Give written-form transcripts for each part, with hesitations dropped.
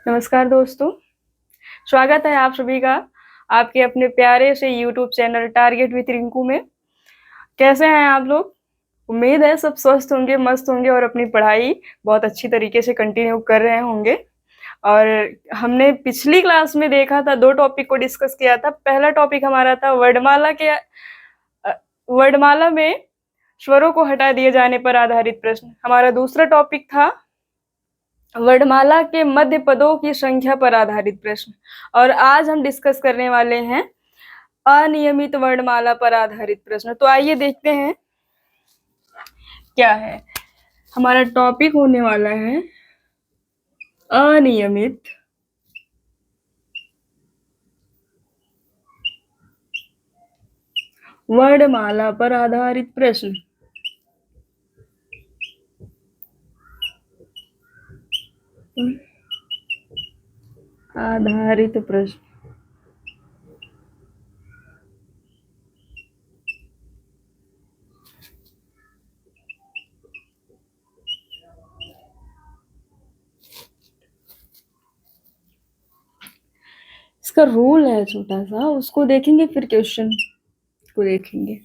नमस्कार दोस्तों, स्वागत है आप सभी का आपके अपने प्यारे से YouTube channel target with Rinku में। कैसे हैं आप लोग? उम्मीद है सब स्वस्थ होंगे, मस्त होंगे और अपनी पढ़ाई बहुत अच्छी तरीके से कंटिन्यू कर रहे होंगे। और हमने पिछली क्लास में देखा था, 2 टॉपिक को डिस्कस किया था। पहला टॉपिक हमारा था वर्णमाला में स्वरों को हटा दिए जाने पर आधारित प्रश्न। हमारा दूसरा टॉपिक था वर्णमाला के मध्य पदों की संख्या पर आधारित प्रश्न। और आज हम डिस्कस करने वाले हैं अनियमित वर्णमाला पर आधारित प्रश्न। तो आइए देखते हैं क्या है। हमारा टॉपिक होने वाला है अनियमित वर्णमाला पर आधारित प्रश्न। आधारित प्रश्न। इसका रूल है छोटा सा, उसको देखेंगे फिर क्वेश्चन को देखेंगे।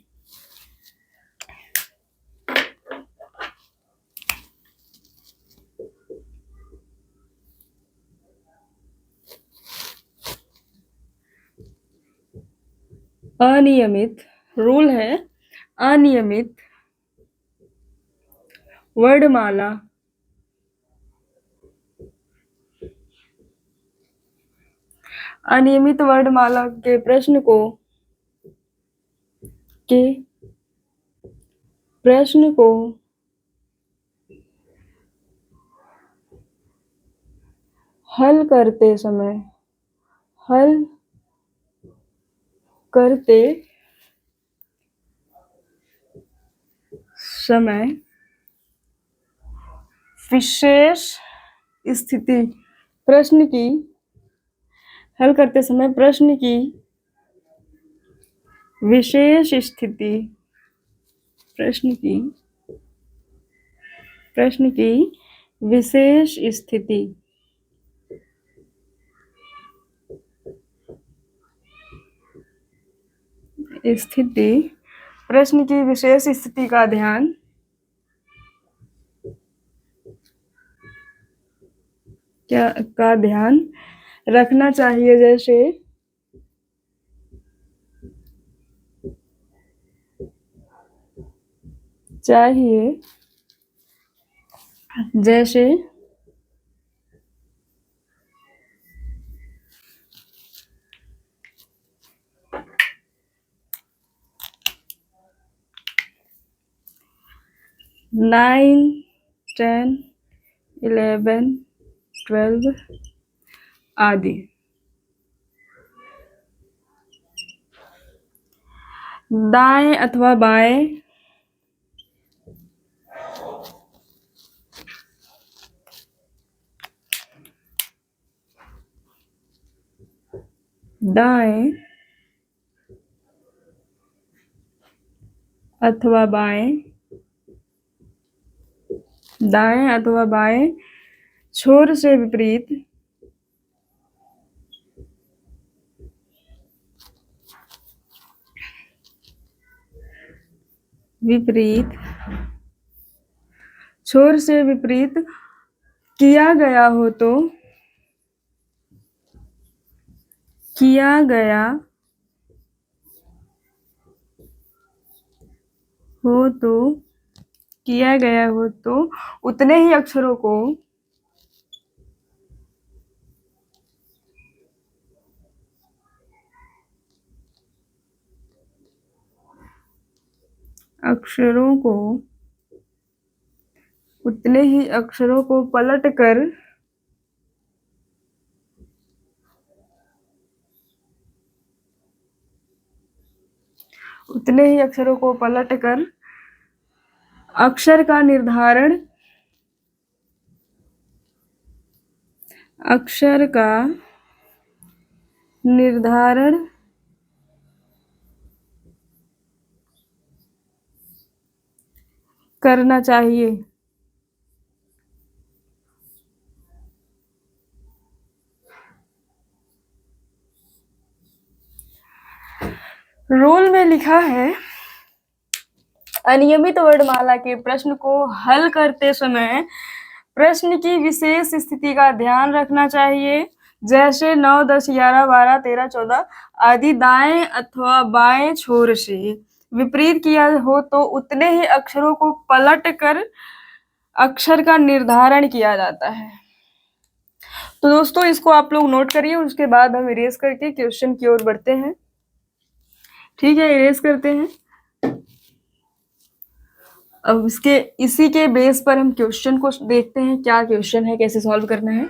अनियमित रूल है अनियमित वर्णमाला अनियमित वर्णमाला के प्रश्न को हल करते समय विशेष स्थिति प्रश्न की विशेष स्थिति प्रश्न की विशेष स्थिति का ध्यान रखना चाहिए। जैसे 9, 10, 11, 12 आदि। दाएं अथवा बाएं दाएं अथवा बाएं छोर से विपरीत किया गया हो तो उतने ही अक्षरों को पलट कर अक्षर का निर्धारण करना चाहिए। रूल में लिखा है अनियमित वर्णमाला के प्रश्न को हल करते समय प्रश्न की विशेष स्थिति का ध्यान रखना चाहिए, जैसे 9, 10, 11, 12, 13, 14 आदि दाएं अथवा बाएं छोर से विपरीत किया हो तो उतने ही अक्षरों को पलट कर अक्षर का निर्धारण किया जाता है। तो दोस्तों इसको आप लोग नोट करिए, उसके बाद हम इरेज करके क्वेश्चन की ओर बढ़ते हैं। ठीक है, इरेज करते हैं। अब इसी के बेस पर हम क्वेश्चन को देखते हैं, क्या क्वेश्चन है, कैसे सॉल्व करना है।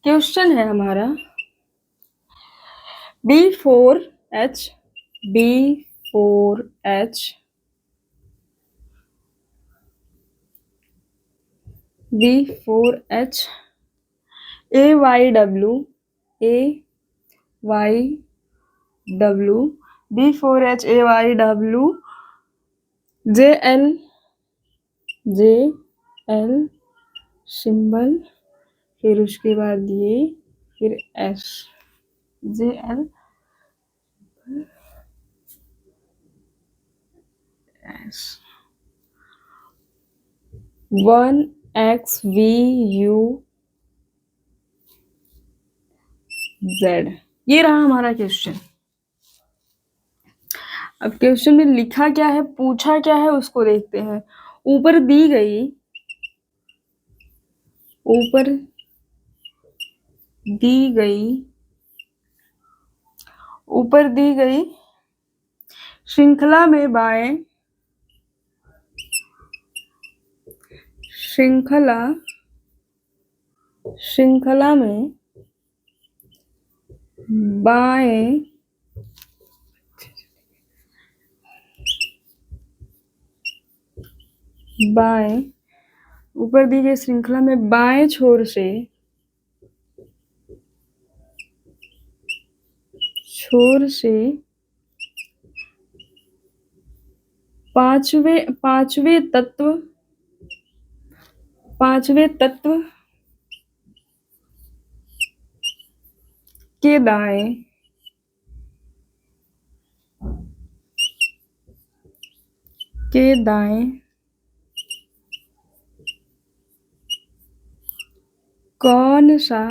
क्वेश्चन है हमारा B4H AYW B4H AYW JL symbol, फिर उसके बाद ये, फिर S JL S 1XVU Z। ये रहा हमारा क्वेश्चन। अब क्वेश्चन में लिखा क्या है, पूछा क्या है, उसको देखते हैं। ऊपर दी गई श्रृंखला में बाएं ऊपर दी गई श्रृंखला में बाएं छोर से पांचवें तत्व के दाएं कौन सा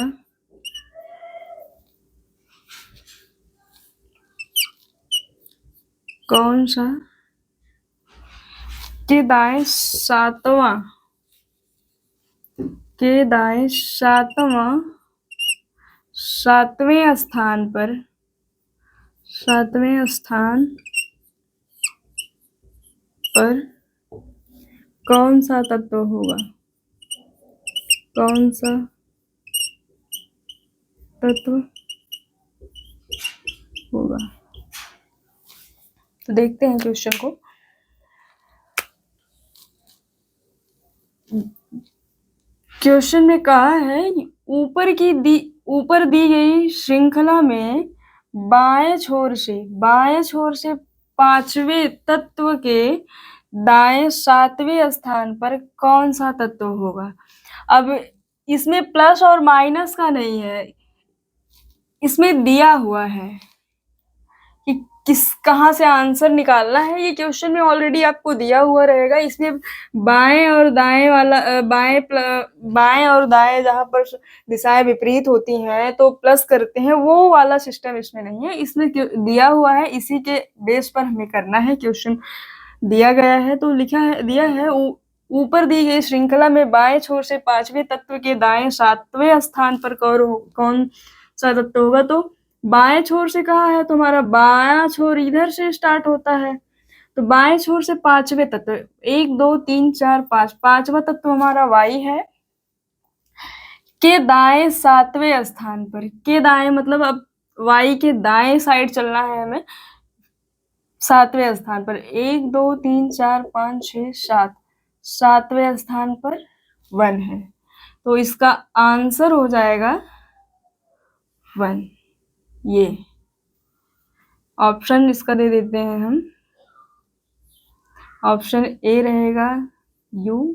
के दाएं सातवें स्थान पर कौन सा तत्व होगा, तो देखते हैं क्वेश्चन को। क्वेश्चन में कहा है ऊपर दी गई श्रृंखला में बाएं छोर से पांचवें तत्व के दाएं सातवें स्थान पर कौन सा तत्व होगा। अब इसमें प्लस और माइनस का नहीं है, इसमें दिया हुआ है कि कहाँ से आंसर निकालना है। ये क्वेश्चन में ऑलरेडी आपको दिया हुआ रहेगा। इसमें बाएं और दाएं जहाँ पर दिशाएं विपरीत होती हैं तो प्लस करते हैं, वो वाला सिस्टम इसमें नहीं है। इसमें दिया हुआ है, इसी के बेस पर हमें करना है। क्वेश्चन दिया गया है तो दिया है ऊपर दी गई श्रृंखला में बाएं छोर से पांचवें तत्व के दाएं सातवें स्थान पर कौन सा तत्व होगा। तो बाएं छोर से कहा है, तुम्हारा बायां छोर इधर से स्टार्ट होता है, तो बाएं छोर से पांचवें तत्व 1 2 3 4 5 पांचवा तत्व हमारा वाई है के दाएं सातवें स्थान पर। के दाएं मतलब अब वाई के दाएं साइड चलना है हमें, सातवें स्थान पर 1 2 3 4 5 6 7 सातवें स्थान पर 1 है, तो इसका आंसर हो जाएगा 1। ये ऑप्शन इसका दे देते हैं हम ऑप्शन ए रहेगा u,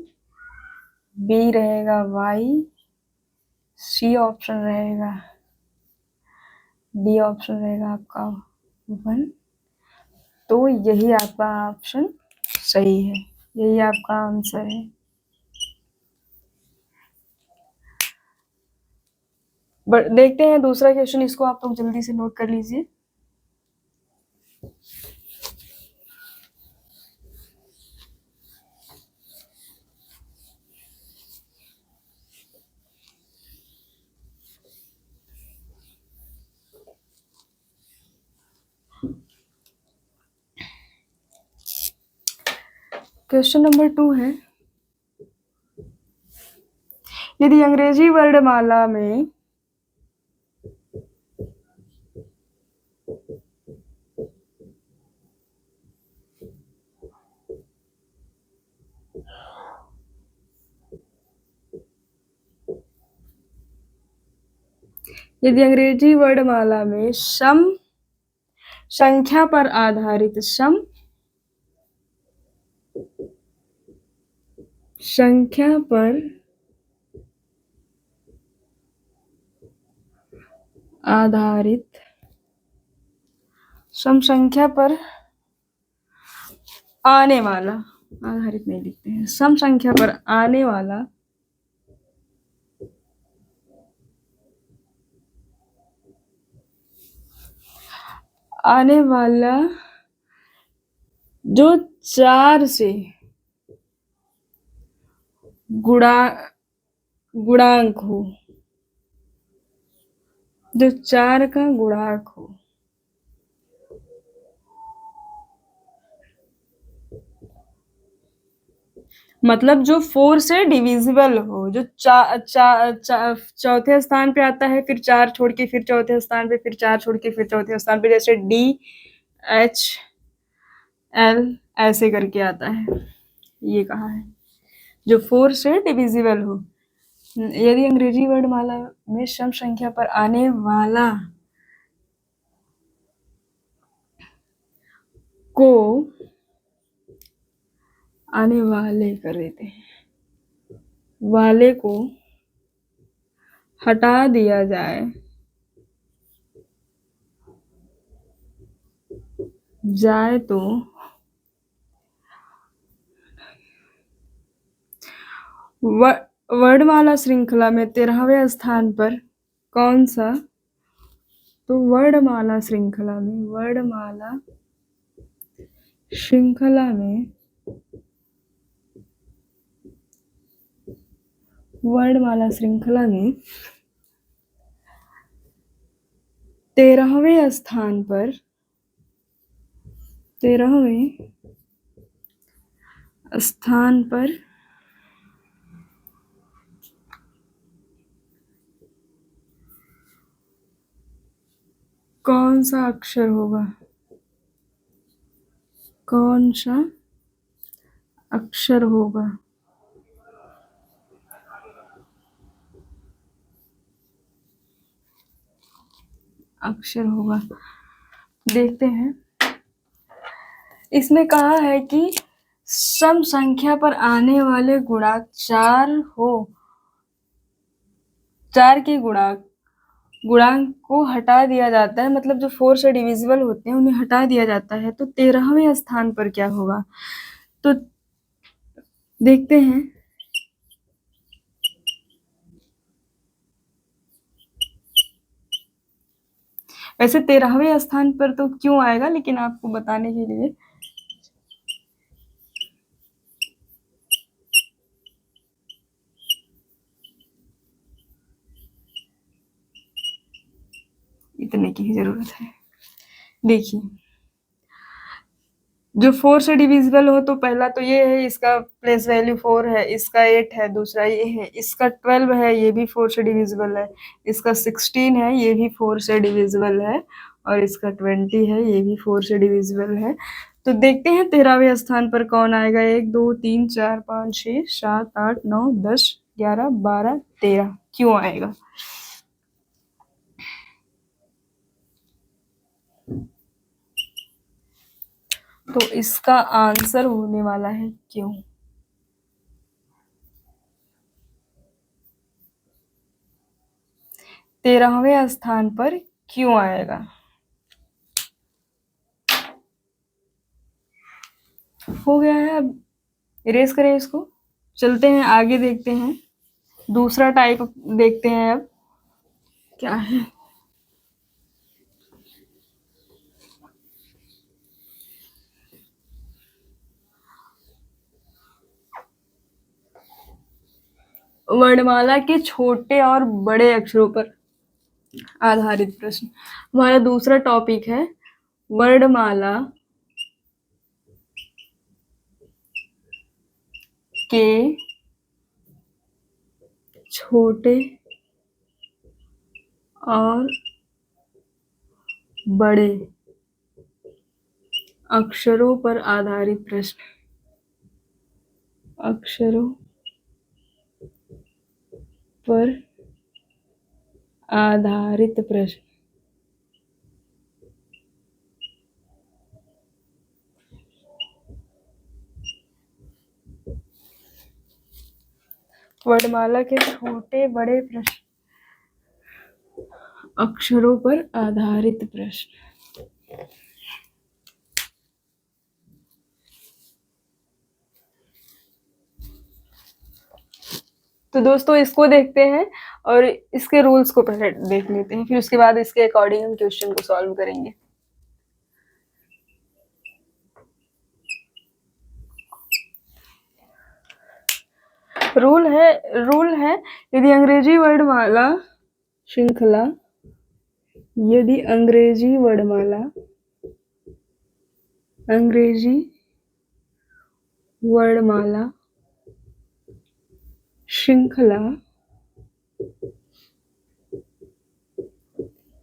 बी रहेगा y, सी ऑप्शन रहेगा, डी ऑप्शन रहेगा आपका 1। तो यही आपका ऑप्शन सही है, यही आपका आंसर है। बट देखते हैं दूसरा क्वेश्चन, इसको आप लोग जल्दी से नोट कर लीजिए। क्वेश्चन नंबर 2 है, यदि अंग्रेजी वर्णमाला में सम संख्या पर आधारित सम संख्या पर आने वाला, आधारित नहीं लिखते हैं, सम संख्या पर आने वाला जो 4 से गुणांक हो, जो 4 का गुणांक हो, मतलब जो 4 से डिविजिबल हो, जो चौथे स्थान पे आता है, फिर 4 छोड़ के फिर चौथे स्थान पे, फिर 4 छोड़ के फिर चौथे स्थान पे, जैसे DHL ऐसे करके आता है, ये कहा है जो 4 से डिविजिबल हो। यदि अंग्रेजी वर्णमाला में सम संख्या पर आने वाला को आने वाले कर देते हैं, वाले को हटा दिया जाए तो वर्णमाला श्रृंखला में 13वें स्थान पर कौन सा, तो वर्णमाला श्रृंखला में 13वें स्थान पर कौन सा अक्षर होगा, कौन सा अक्षर होगा, देखते हैं। इसमें कहा है कि सम संख्या पर आने वाले गुणांक 4 हो, 4 के गुणांक को हटा दिया जाता है, मतलब जो 4 से डिविजिबल होते हैं उन्हें हटा दिया जाता है, तो 13वें स्थान पर क्या होगा, तो देखते हैं। वैसे 13वें स्थान पर तो क्यों आएगा, लेकिन आपको बताने के लिए इतने की ही जरूरत है। देखिए, जो 4 से डिविजिबल हो, तो पहला तो ये है, इसका प्लेस वैल्यू 4 है, इसका 8 है, दूसरा ये है, इसका 12 है, ये भी 4 से डिविजिबल है, इसका 16 है, ये भी 4 से डिविजिबल है, और इसका 20 है, ये भी 4 से डिविजिबल है। तो देखते हैं 13वें स्थान पर कौन आएगा। 1 2 3 4 5 6 7 8 9 10 11 12 13 क्यों आएगा। तो इसका आंसर होने वाला है क्यों। 13वें स्थान पर क्यों आएगा। हो गया है, अब इरेज करें इसको। चलते हैं आगे, देखते हैं दूसरा टाइप देखते हैं अब क्या है। वर्णमाला के छोटे और बड़े अक्षरों पर आधारित प्रश्न। हमारा दूसरा टॉपिक है वर्णमाला के छोटे और बड़े अक्षरों पर आधारित प्रश्न। अक्षरों पर आधारित प्रश्न। वर्णमाला के छोटे बड़े प्रश्न, अक्षरों पर आधारित प्रश्न। तो दोस्तों इसको देखते हैं और इसके रूल्स को पहले देख लेते हैं, फिर उसके बाद इसके अकॉर्डिंग हम क्वेश्चन को सॉल्व करेंगे। रूल है यदि अंग्रेजी वर्णमाला श्रृंखला, यदि अंग्रेजी वर्णमाला श्रृंखला,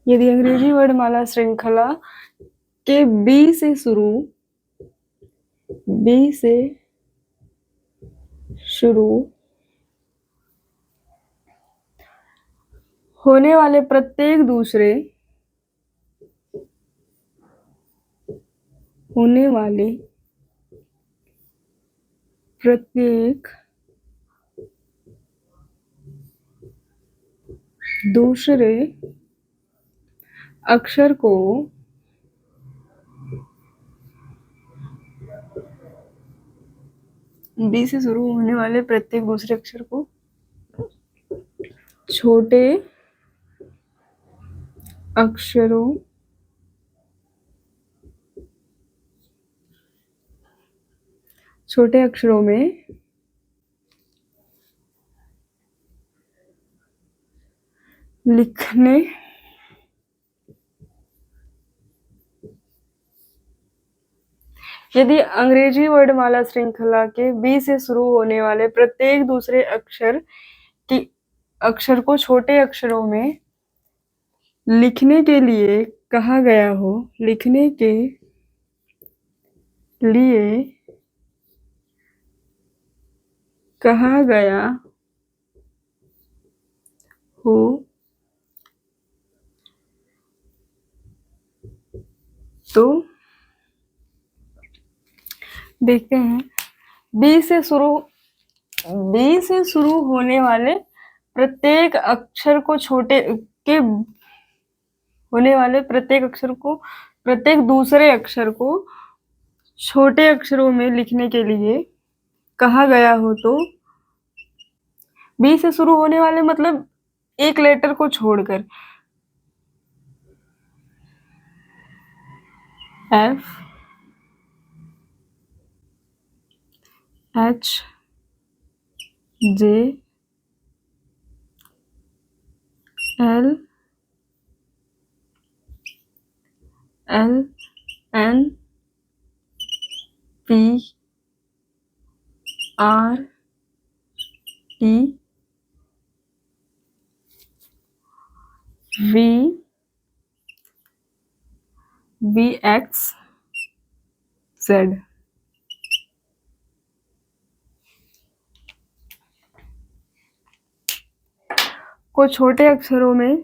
यदि अंग्रेजी वर्णमाला श्रृंखला के बी से शुरू होने वाले प्रत्येक दूसरे अक्षर को बी से शुरू होने वाले प्रत्येक दूसरे अक्षर को छोटे अक्षरों में लिखने यदि अंग्रेजी वर्णमाला श्रृंखला के बी से शुरू होने वाले प्रत्येक दूसरे अक्षर को छोटे अक्षरों में लिखने के लिए कहा गया हो तो देखते हैं बी से शुरू होने वाले प्रत्येक अक्षर को प्रत्येक दूसरे अक्षर को छोटे अक्षरों में लिखने के लिए कहा गया हो तो बी से शुरू होने वाले मतलब एक लेटर को छोड़कर F H J L N P R T V X Z को छोटे अक्षरों में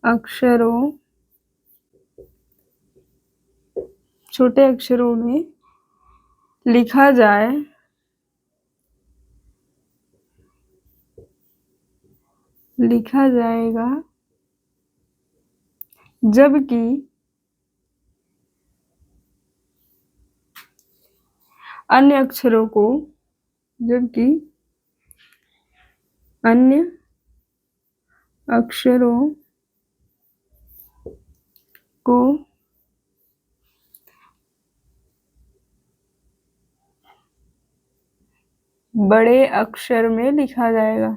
अक्षरों छोटे अक्षरों में लिखा जाए लिखा जाएगा, जबकि अन्य अक्षरों को जबकि अन्य अक्षरों को बड़े अक्षर में लिखा जाएगा।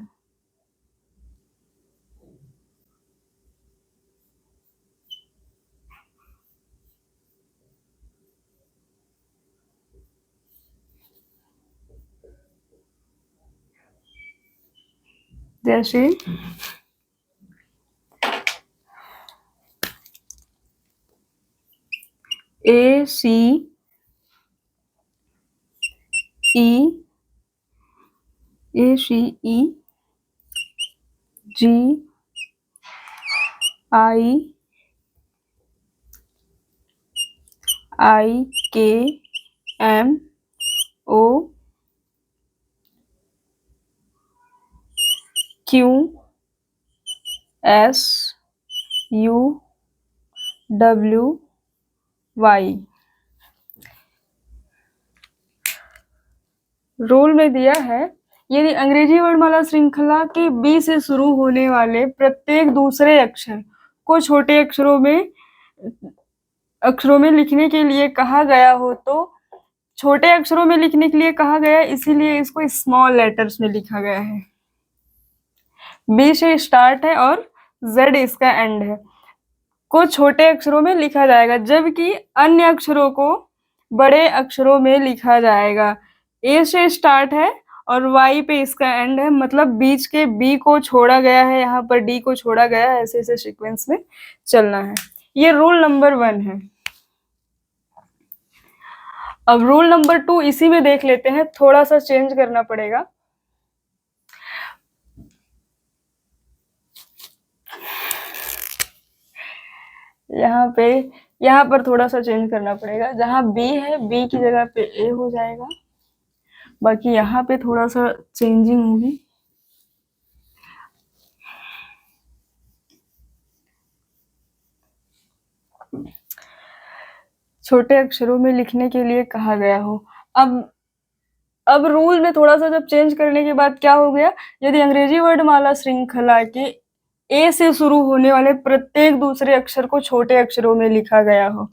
जैसे A C E G I K M O Q S U W Y। Rule में दिया है, यदि अंग्रेजी वर्णमाला श्रृंखला के बी से शुरू होने वाले प्रत्येक दूसरे अक्षर को छोटे अक्षरों में लिखने के लिए कहा गया हो, तो छोटे अक्षरों में लिखने के लिए कहा गया, इसीलिए इसको स्मॉल लेटर्स में लिखा गया है। बी से स्टार्ट है और जेड इसका एंड है, को छोटे अक्षरों में लिखा जाएगा, जबकि अन्य अक्षरों को बड़े अक्षरों में लिखा जाएगा। ए से स्टार्ट है और वाई पे इसका एंड है, मतलब बीच के बी को छोड़ा गया है, यहाँ पर डी को छोड़ा गया है, ऐसे ऐसे सीक्वेंस में चलना है। ये रूल नंबर 1 है। अब रूल नंबर 2 इसी में देख लेते हैं, थोड़ा सा चेंज करना पड़ेगा। यहाँ पर थोड़ा सा चेंज करना पड़ेगा, जहाँ बी है बी की जगह पे ए हो जाएगा, बाकी यहाँ पे थोड़ा सा चेंजिंग होगी। छोटे अक्षरों में लिखने के लिए कहा गया हो। अब रूल में थोड़ा सा जब चेंज करने के बाद क्या हो गया, यदि अंग्रेजी वर्णमाला श्रृंखला के ए से शुरू होने वाले प्रत्येक दूसरे अक्षर को छोटे अक्षरों में लिखा गया हो,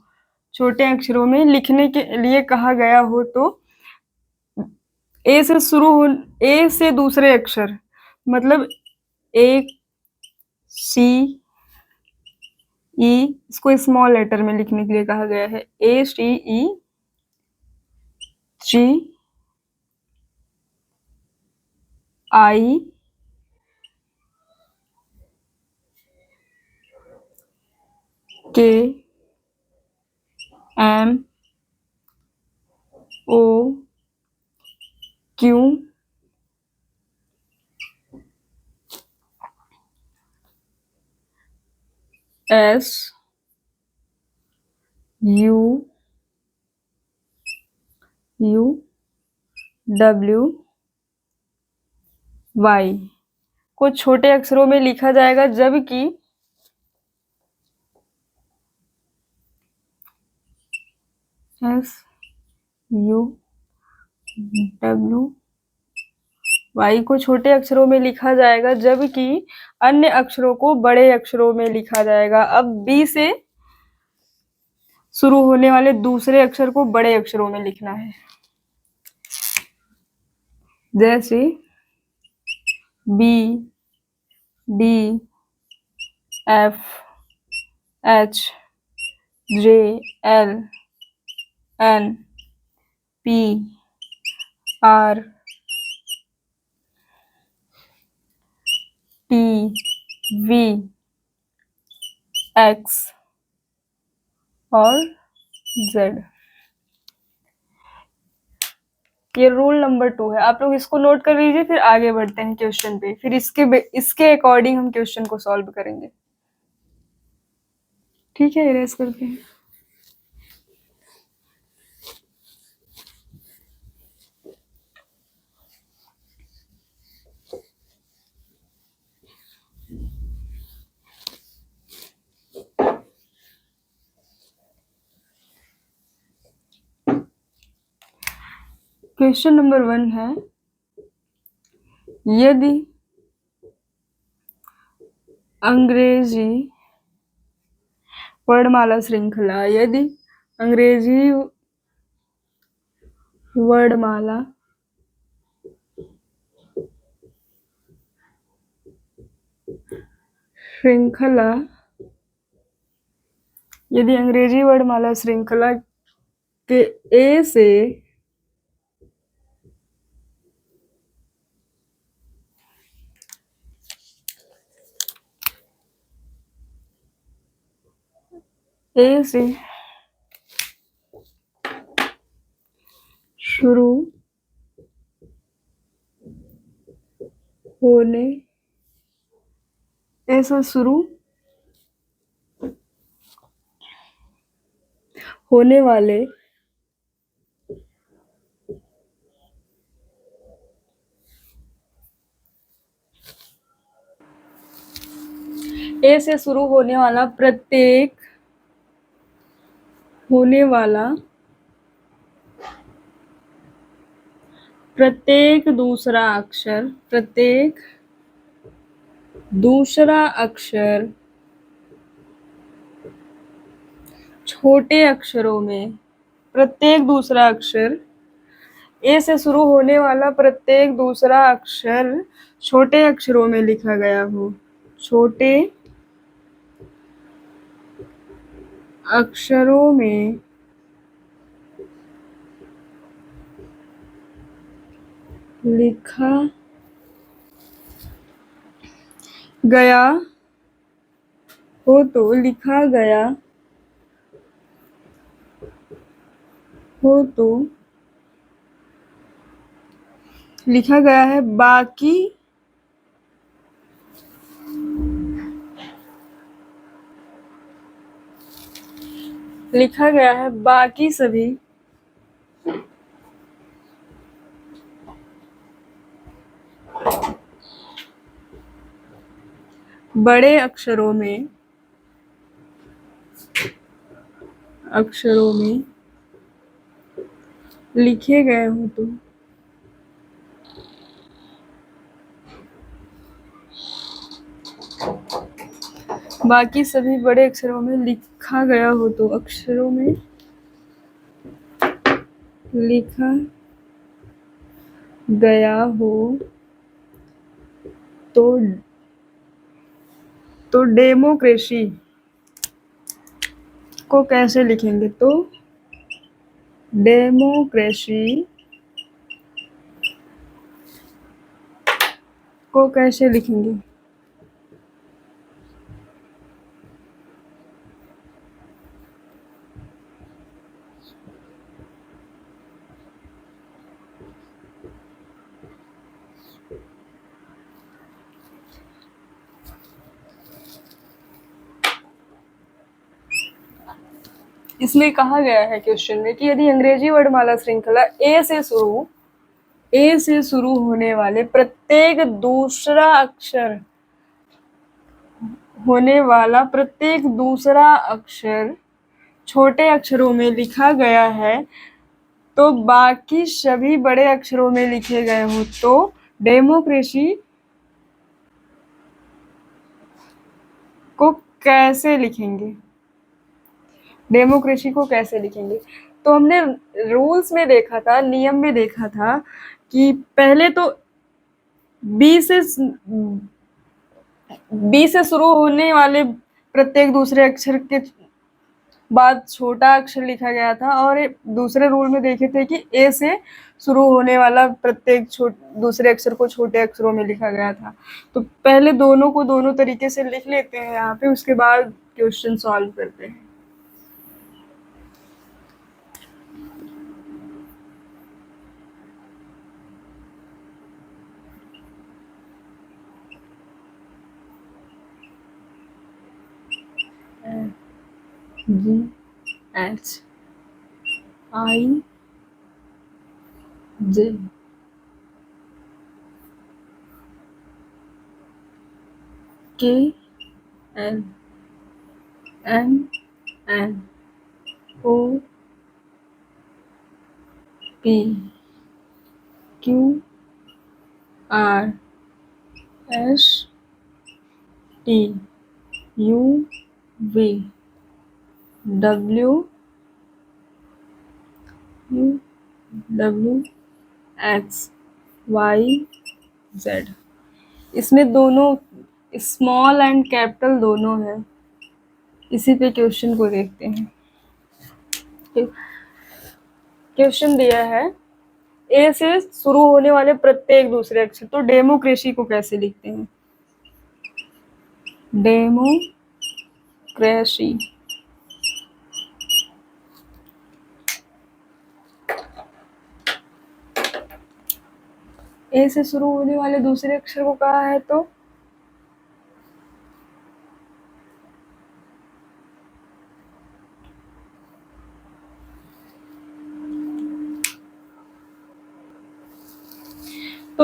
छोटे अक्षरों में लिखने के लिए कहा गया हो, तो ए से दूसरे अक्षर, मतलब ए सी ई, इसको स्मॉल लेटर में लिखने के लिए कहा गया है। A C E G I K M O Q S U W Y को छोटे अक्षरों में लिखा जाएगा, जबकि S U W Y को छोटे अक्षरों में लिखा जाएगा, जबकि अन्य अक्षरों को बड़े अक्षरों में लिखा जाएगा। अब B से शुरू होने वाले दूसरे अक्षर को बड़े अक्षरों में लिखना है, जैसे B D F H J L N P R T V X और Z। ये रूल नंबर 2 है, आप लोग इसको नोट कर लीजिए, फिर आगे बढ़ते हैं क्वेश्चन पे, फिर इसके अकॉर्डिंग हम क्वेश्चन को सॉल्व करेंगे। ठीक है, इरेज करते हैं। क्वेश्चन नंबर 1 है, यदि अंग्रेजी वर्णमाला श्रृंखला, यदि अंग्रेजी वर्णमाला श्रृंखला, यदि अंग्रेजी वर्णमाला श्रृंखला के ए से शुरू होने ऐसा शुरू होने वाले ए से शुरू होने वाला प्रत्येक दूसरा अक्षर छोटे अक्षरों में, प्रत्येक दूसरा अक्षर, ए से शुरू होने वाला प्रत्येक दूसरा अक्षर छोटे अक्षरों में लिखा गया हो, छोटे अक्षरों में लिखा गया हो तो, लिखा गया हो तो, लिखा गया है बाकी सभी बड़े अक्षरों में लिखे गए हो तो, बाकी सभी बड़े अक्षरों में लिखा गया हो तो, अक्षरों में लिखा गया हो तो डेमोक्रेसी को कैसे लिखेंगे? तो डेमोक्रेसी को कैसे लिखेंगे? इसमें कहा गया है क्वेश्चन में कि यदि अंग्रेजी वर्णमाला श्रृंखला ए से शुरू होने वाले प्रत्येक दूसरा अक्षर छोटे अक्षरों में लिखा गया है तो बाकी सभी बड़े अक्षरों में लिखे गए हो तो डेमोक्रेसी को कैसे लिखेंगे? तो हमने रूल्स में देखा था, नियम में देखा था कि पहले तो बी से शुरू होने वाले प्रत्येक दूसरे अक्षर के बाद छोटा अक्षर लिखा गया था, और दूसरे रूल में देखे थे कि ए से शुरू होने वाला प्रत्येक दूसरे अक्षर को छोटे अक्षरों में लिखा गया था। तो पहले दोनों को दोनों तरीके से लिख लेते हैं यहाँ पे, उसके बाद क्वेश्चन सॉल्व करते हैं। G H I J K L M N O P Q R S T U V W X Y Z। इसमें दोनों स्मॉल एंड कैपिटल दोनों है। इसी पे क्वेश्चन को देखते हैं। क्वेश्चन दिया है ए से शुरू होने वाले प्रत्येक दूसरे अक्षर। तो डेमोक्रेसी को कैसे लिखते हैं? डेमोक्रेसी। ए से शुरू होने वाले दूसरे अक्षर को कहा है तो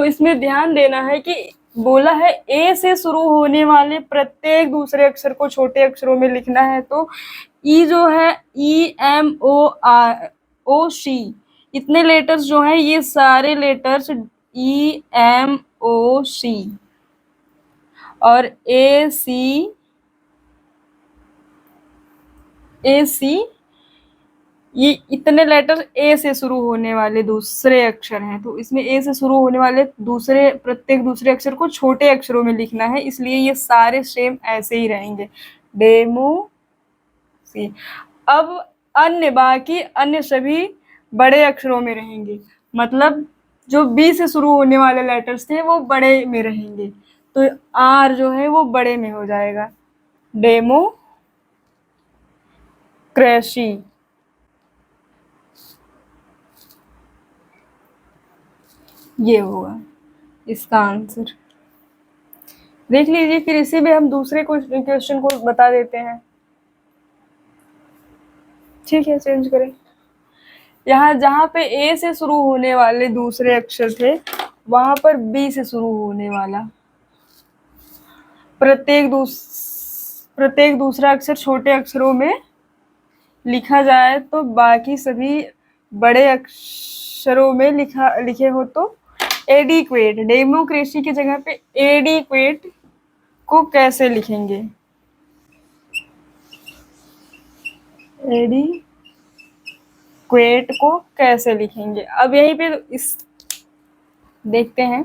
इसमें ध्यान देना है कि बोला है ए से शुरू होने वाले प्रत्येक दूसरे अक्षर को छोटे अक्षरों में लिखना है। तो ई जो है EMOROC, इतने लेटर्स जो हैं ये सारे लेटर्स EMOC और AC ये इतने लेटर ए से शुरू होने वाले दूसरे अक्षर हैं। तो इसमें ए से शुरू होने वाले प्रत्येक दूसरे अक्षर को छोटे अक्षरों में लिखना है, इसलिए ये सारे सेम ऐसे ही रहेंगे, डेमो सी। अब बाकी अन्य सभी बड़े अक्षरों में रहेंगे, मतलब जो बी से शुरू होने वाले लेटर्स थे वो बड़े में रहेंगे। तो आर जो है वो बड़े में हो जाएगा, डेमो क्रेशी। ये होगा इसका आंसर। देख लीजिए, फिर इसी में हम दूसरे क्वेश्चन को बता देते हैं। ठीक है, चेंज करें। यहाँ जहाँ पे ए से शुरू होने वाले दूसरे अक्षर थे वहां पर बी से शुरू होने वाला प्रत्येक दूसरा अक्षर छोटे अक्षरों में लिखा जाए तो बाकी सभी बड़े अक्षरों में लिखे हो तो एडिक्वेट। डेमोक्रेसी की जगह पे एडिक्वेट को कैसे लिखेंगे? एडिक्वेट को कैसे लिखेंगे? अब यहीं पे इस देखते हैं।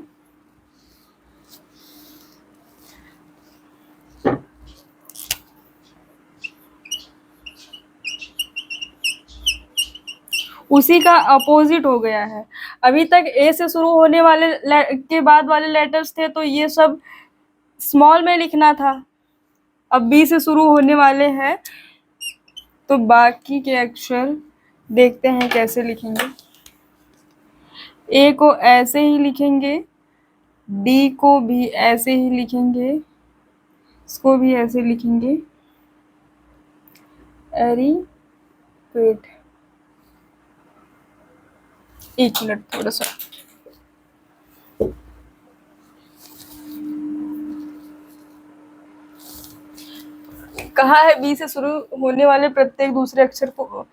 उसी का अपोजिट हो गया है। अभी तक ए से शुरू होने वाले के बाद वाले लेटर्स थे तो ये सब स्मॉल में लिखना था। अब बी से शुरू होने वाले हैं तो बाकी के अक्षर देखते हैं कैसे लिखेंगे। ए को ऐसे ही लिखेंगे, डी को भी ऐसे ही लिखेंगे, इसको भी ऐसे लिखेंगे, एडिक्वेट। एक मिनट, थोड़ा सा कहा है बी से शुरू होने वाले प्रत्येक दूसरे अक्षर को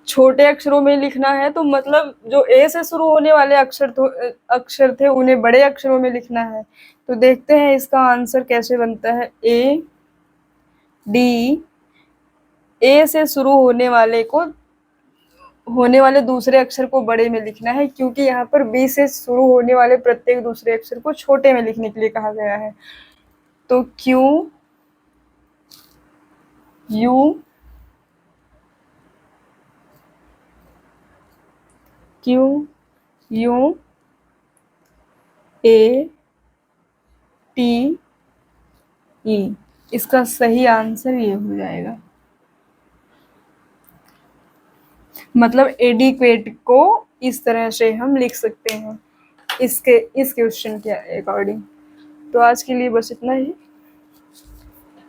छोटे अक्षरों में लिखना है, तो मतलब जो ए से शुरू होने वाले अक्षर थे उन्हें बड़े अक्षरों में लिखना है। तो देखते हैं इसका आंसर कैसे बनता है। ए से शुरू होने वाले दूसरे अक्षर को बड़े में लिखना है, क्योंकि यहाँ पर बी से शुरू होने वाले प्रत्येक दूसरे अक्षर को छोटे में लिखने के लिए कहा गया है। तो Q U A T E, इसका सही आंसर ये हो जाएगा। मतलब एडिक्वेट को इस तरह से हम लिख सकते हैं इस क्वेश्चन के अकॉर्डिंग। तो आज के लिए बस इतना ही।